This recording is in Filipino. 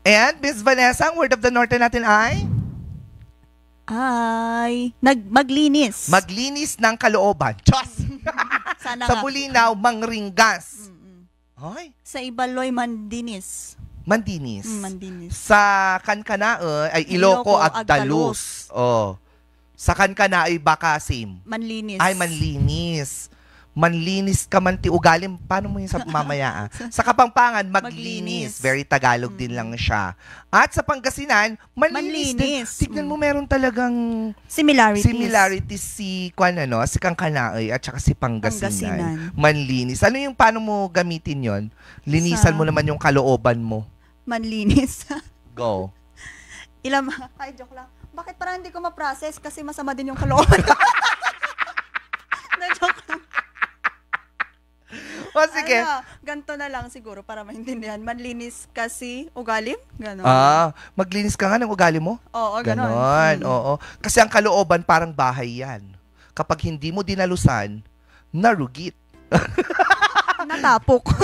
And Miss Vanessa, ang word of the norte natin ay? Maglinis. Maglinis ng kalooban. Diyos! Sana Sa nga. Bulinaw, mangringgas. Ay, Sa Ibaloy, mandinis. mandinis. Mandinis. Sa Kankana ay Iloco, Iloco, Agdalus. Oh. Sa Kankana ay Bakasim. Manlinis. Ay, manlinis. Manlinis ka man ti ugalim. Paano mo yun sa mamaya? Sa Kapampangan, maglinis. Maglinis. Very Tagalog din lang siya. At sa Pangasinan, manlinis din. Manlinis. Tignan mo, meron talagang Similarities. si si Kankanaoy at saka si Pangasinan. Pangasinan. Manlinis. Ano yung paano mo gamitin yon? Linisan Sa- mo naman yung kalooban mo. Manlinis. Go. Ay, joke lang. Bakit parang hindi ko ma-process kasi masama din yung kalooban. Na-joke lang. O sige. Ganto na lang siguro para maintindihan. Manlinis kasi ugalim? Ganon. Maglinis ka nga ng ugali mo. Oo, ganon. Ganon, oo. Kasi ang kalooban parang bahay yan. Kapag hindi mo dinalusan, narugit. Natapok.